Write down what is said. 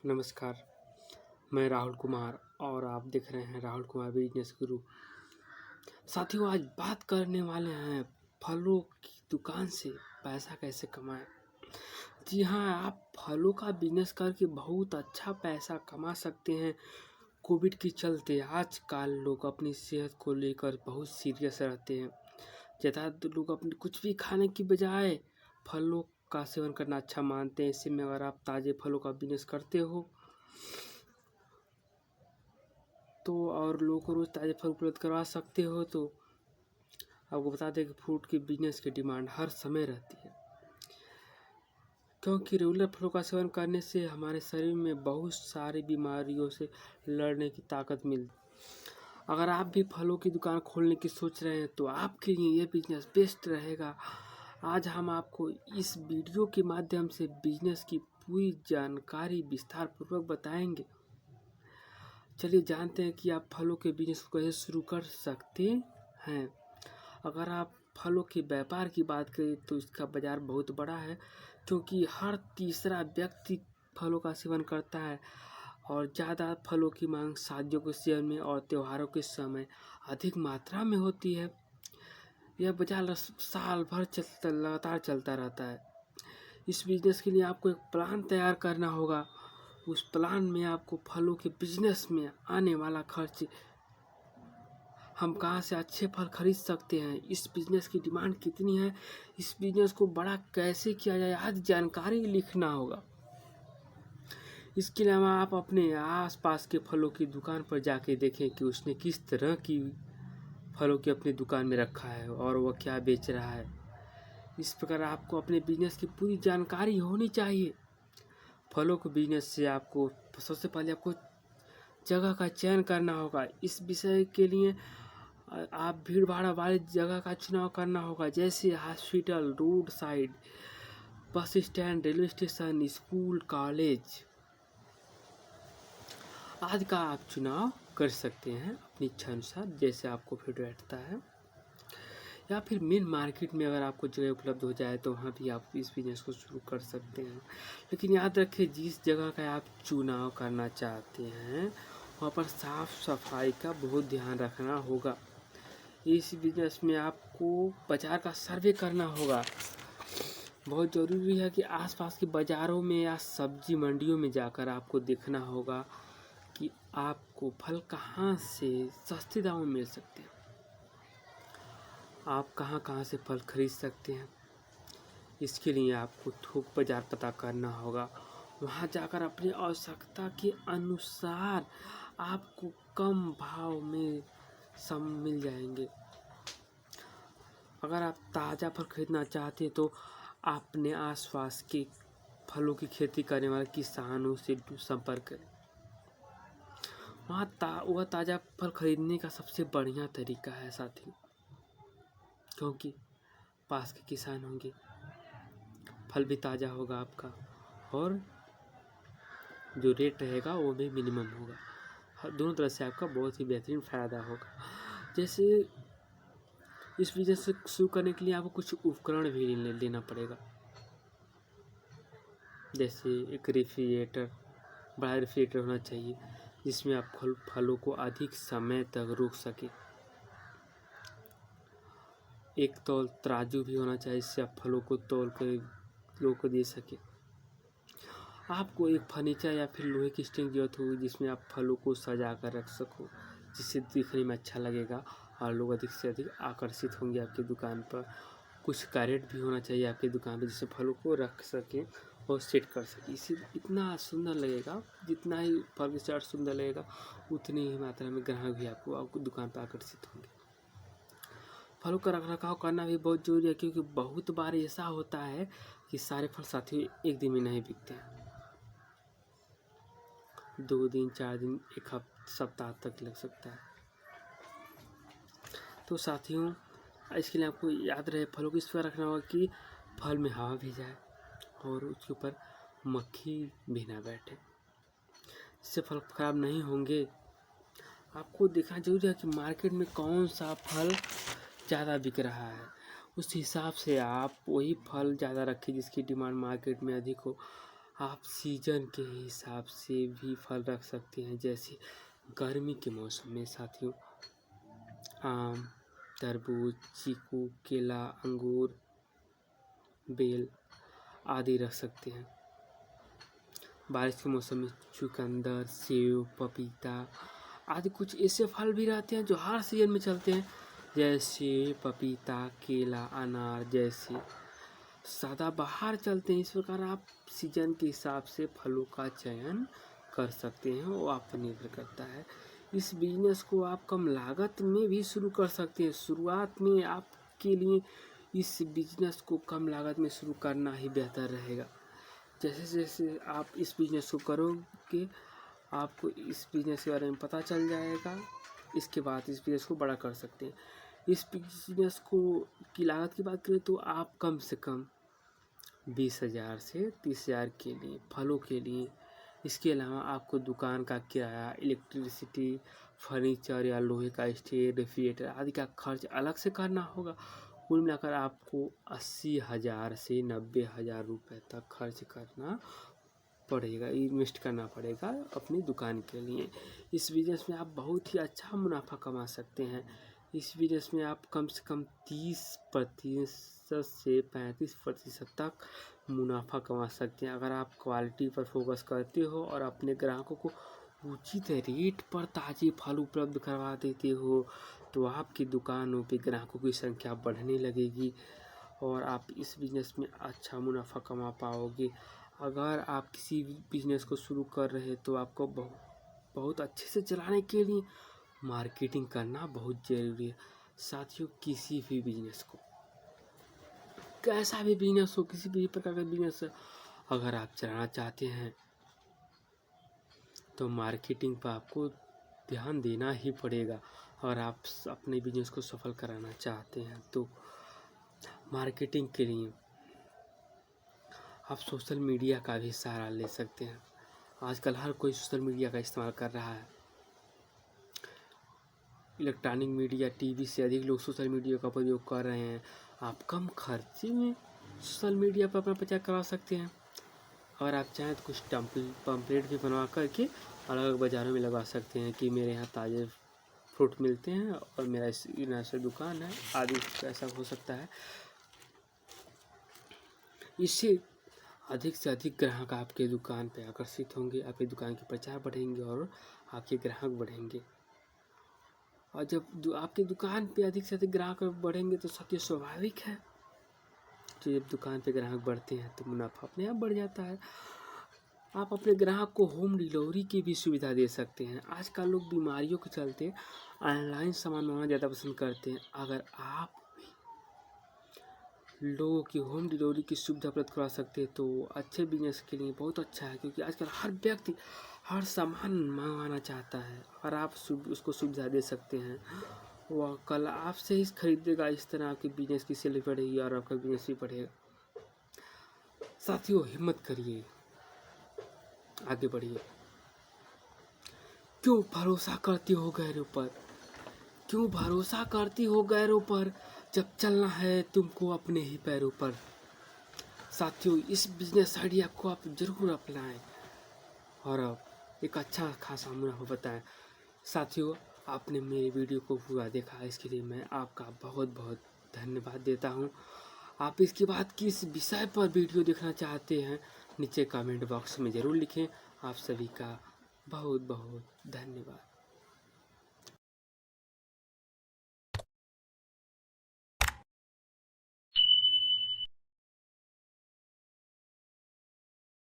नमस्कार, मैं राहुल कुमार और आप देख रहे हैं राहुल कुमार बिजनेस गुरु। साथियों, आज बात करने वाले हैं फलों की दुकान से पैसा कैसे कमाएं। जी हाँ, आप फलों का बिजनेस करके बहुत अच्छा पैसा कमा सकते हैं। कोविड के चलते आजकल लोग अपनी सेहत को लेकर बहुत सीरियस रहते हैं। ज़्यादातर लोग अपने कुछ भी खाने की बजाय फलों का सेवन करना अच्छा मानते हैं। ऐसे में अगर आप ताज़े फलों का बिजनेस करते हो तो और लोगों को रोज़ ताज़े फल उपलब्ध करवा सकते हो, तो आपको बता दें कि फ्रूट के बिजनेस की डिमांड हर समय रहती है, क्योंकि रेगुलर फलों का सेवन करने से हमारे शरीर में बहुत सारी बीमारियों से लड़ने की ताकत मिलती। अगर आप भी फलों की दुकान खोलने की सोच रहे हैं तो आपके लिए ये बिजनेस बेस्ट रहेगा। आज हम आपको इस वीडियो के माध्यम से बिजनेस की पूरी जानकारी विस्तार पूर्वक बताएंगे। चलिए जानते हैं कि आप फलों के बिजनेस को कैसे शुरू कर सकते हैं। अगर आप फलों के व्यापार की बात करें तो इसका बाजार बहुत बड़ा है, क्योंकि हर तीसरा व्यक्ति फलों का सेवन करता है और ज़्यादा फलों की मांग शादियों के सीजन में और त्योहारों के समय अधिक मात्रा में होती है। यह बाजार साल भर लगातार चलता रहता है। इस बिजनेस के लिए आपको एक प्लान तैयार करना होगा। उस प्लान में आपको फलों के बिजनेस में आने वाला खर्च, हम कहाँ से अच्छे फल खरीद सकते हैं, इस बिजनेस की डिमांड कितनी है, इस बिजनेस को बड़ा कैसे किया जाए, आदि जानकारी लिखना होगा। इसके अलावा आप अपने आसपास के फलों की दुकान पर जाके देखें कि उसने किस तरह की फलों की अपनी दुकान में रखा है और वह क्या बेच रहा है। इस प्रकार आपको अपने बिजनेस की पूरी जानकारी होनी चाहिए। फलों के बिजनेस से आपको सबसे पहले आपको जगह का चयन करना होगा। इस विषय के लिए आप भीड़ भाड़ वाली जगह का चुनाव करना होगा, जैसे hospital, road side, bus stand, railway station, school, college आदि का आप चुनाव कर सकते हैं अपनी इच्छा अनुसार, जैसे आपको फिट बैठता है। या फिर मेन मार्केट में अगर आपको जगह उपलब्ध हो जाए तो वहाँ भी आप इस बिजनेस को शुरू कर सकते हैं। लेकिन याद रखें, जिस जगह का आप चुनाव करना चाहते हैं वहाँ पर साफ सफाई का बहुत ध्यान रखना होगा। इस बिजनेस में आपको बाजार का सर्वे करना होगा। बहुत ज़रूरी है कि आसपास के बाज़ारों में या सब्जी मंडियों में जाकर आपको देखना होगा कि आपको फल कहाँ से सस्ते दामों में मिल सकते हैं, आप कहाँ कहाँ से फल खरीद सकते हैं। इसके लिए आपको थोक बाज़ार पता करना होगा। वहाँ जाकर अपनी आवश्यकता के अनुसार आपको कम भाव में सब मिल जाएंगे। अगर आप ताज़ा फल खरीदना चाहते हैं तो अपने आसपास के फलों की खेती करने वाले किसानों से संपर्क करें। वह ताज़ा फल खरीदने का सबसे बढ़िया तरीका है साथी, क्योंकि पास के किसान होंगे, फल भी ताज़ा होगा आपका और जो रेट रहेगा वो भी मिनिमम होगा। दोनों तरह से आपका बहुत ही बेहतरीन फ़ायदा होगा। जैसे इस बिजनेस से शुरू करने के लिए आपको कुछ उपकरण भी लेना पड़ेगा, जैसे एक रेफ्रिजरेटर, बड़ा रेफ्रिजरेटर होना चाहिए जिसमें आप फलों को अधिक समय तक रोक सके। एक तराजू भी होना चाहिए जिससे आप फलों को तौल कर लोगों को दे सके। आपको एक फर्नीचर या फिर लोहे की स्टैंड की जरूरत होगी जिसमें आप फलों को सजा कर रख सको, जिससे दिखने में अच्छा लगेगा और लोग अधिक से अधिक आकर्षित होंगे आपकी दुकान पर। कुछ कैरेट भी होना चाहिए आपकी दुकान पर, जिससे फलों को रख सकें और सेट कर सकें। इसी इतना सुंदर लगेगा, जितना ही फल की चार्ट सुंदर लगेगा उतनी ही मात्रा में ग्राहक भी आपको दुकान पर आकर्षित होंगे। फलों का रखरखाव करना भी बहुत जरूरी है, क्योंकि बहुत बार ऐसा होता है कि सारे फल साथियों एक दिन में नहीं बिकते हैं। 2 दिन, 4 दिन, एक सप्ताह तक लग सकता है। तो साथियों, इसके लिए आपको याद रहे, फलों को इस तरह रखना होगा कि फल में हवा भी जाए और उसके ऊपर मक्खी भी ना बैठे, इससे फल खराब नहीं होंगे। आपको देखना जरूरी है कि मार्केट में कौन सा फल ज़्यादा बिक रहा है, उस हिसाब से आप वही फल ज़्यादा रखें जिसकी डिमांड मार्केट में अधिक हो। आप सीजन के हिसाब से भी फल रख सकते हैं। जैसे गर्मी के मौसम में साथियों आम, तरबूज, चीकू, केला, अंगूर, बेल आदि रख सकते हैं। बारिश के मौसम में चुकंदर, सेब, पपीता आदि कुछ ऐसे फल भी रहते हैं जो हर सीजन में चलते हैं, जैसे पपीता, केला, अनार जैसे सदाबहार चलते हैं। इस प्रकार आप सीजन के हिसाब से फलों का चयन कर सकते हैं, वो आप पर निर्भर करता है। इस बिजनेस को आप कम लागत में भी शुरू कर सकते हैं। शुरुआत में आपके लिए इस बिजनेस को कम लागत में शुरू करना ही बेहतर रहेगा। जैसे जैसे आप इस बिजनेस को करोगे आपको इस बिजनेस के बारे में पता चल जाएगा। इसके बाद इस बिजनेस को बड़ा कर सकते हैं। इस बिजनेस को की लागत की बात करें तो आप कम से कम 20,000 से 30,000 के लिए फलों के लिए, इसके अलावा आपको दुकान का किराया, इलेक्ट्रिसिटी, फर्नीचर या लोहे का स्टेज, रेफ्रिजरेटर आदि का खर्च अलग से करना होगा। कुल मिलाकर आपको 80,000 से 90,000 रुपये तक खर्च करना पड़ेगा, इन्वेस्ट करना पड़ेगा अपनी दुकान के लिए। इस बिजनेस में आप बहुत ही अच्छा मुनाफा कमा सकते हैं। इस बिजनेस में आप कम से कम 30% से 35% तक मुनाफा कमा सकते हैं अगर आप क्वालिटी पर फोकस करते हो और अपने ग्राहकों को उचित रेट पर ताज़े फल उपलब्ध करवा देते हो, तो आपकी दुकानों पे ग्राहकों की संख्या बढ़ने लगेगी और आप इस बिज़नेस में अच्छा मुनाफा कमा पाओगे। अगर आप किसी भी बिज़नेस को शुरू कर रहे हैं तो आपको बहुत अच्छे से चलाने के लिए मार्केटिंग करना बहुत ज़रूरी है। साथियों किसी भी बिज़नेस को, कैसा भी बिज़नेस हो, किसी भी प्रकार का बिज़नेस अगर आप चलाना चाहते हैं तो मार्केटिंग पर आपको ध्यान देना ही पड़ेगा। और आप अपने बिजनेस को सफल कराना चाहते हैं तो मार्केटिंग के लिए आप सोशल मीडिया का भी सहारा ले सकते हैं। आजकल हर कोई सोशल मीडिया का इस्तेमाल कर रहा है। इलेक्ट्रॉनिक मीडिया, टीवी से अधिक लोग सोशल मीडिया का प्रयोग कर रहे हैं। आप कम खर्चे में सोशल मीडिया पर अपना प्रचार करा सकते हैं। अगर आप चाहें तो कुछ पम्पलेट भी बनवा करके अलग अलग बाज़ारों में लगा सकते हैं कि मेरे यहाँ ताज़े फ्रूट मिलते हैं और मेरा इस दुकान है आदि। ऐसा हो सकता है। इससे अधिक से अधिक ग्राहक आपके दुकान पे आकर्षित होंगे, आपकी दुकान के प्रचार बढ़ेंगे और आपके ग्राहक बढ़ेंगे। और जब आपकी दुकान पे अधिक से अधिक ग्राहक बढ़ेंगे तो सत्य स्वाभाविक है, तो जब दुकान पे ग्राहक बढ़ते हैं तो मुनाफा अपने आप बढ़ जाता है। आप अपने ग्राहक को होम डिलीवरी की भी सुविधा दे सकते हैं। आजकल लोग बीमारियों के चलते ऑनलाइन सामान मंगाना ज़्यादा पसंद करते हैं। अगर आप लोगों की होम डिलीवरी की सुविधा उपलब्ध करवा सकते हैं तो अच्छे बिजनेस के लिए बहुत अच्छा है, क्योंकि आजकल हर व्यक्ति हर सामान मंगवाना चाहता है। अगर आप उसको सुविधा दे सकते हैं, वह कल आपसे ही खरीदेगा। इस तरह आपके बिजनेस की सेल बढ़ेगी और आपका बिजनेस भी बढ़ेगा। साथियों हिम्मत करिए, आगे बढ़िए। क्यों भरोसा करती हो गैरों पर, क्यों भरोसा करती हो गैरों पर, जब चलना है तुमको अपने ही पैरों पर। साथियों इस बिजनेस आइडिया को आप जरूर अपनाएं और अब एक अच्छा खासा मुनाफा बताएं। साथियों आपने मेरे वीडियो को पूरा देखा, इसके लिए मैं आपका बहुत बहुत धन्यवाद देता हूं। आप इसके बाद किस विषय पर वीडियो देखना चाहते हैं नीचे कमेंट बॉक्स में ज़रूर लिखें। आप सभी का बहुत बहुत धन्यवाद।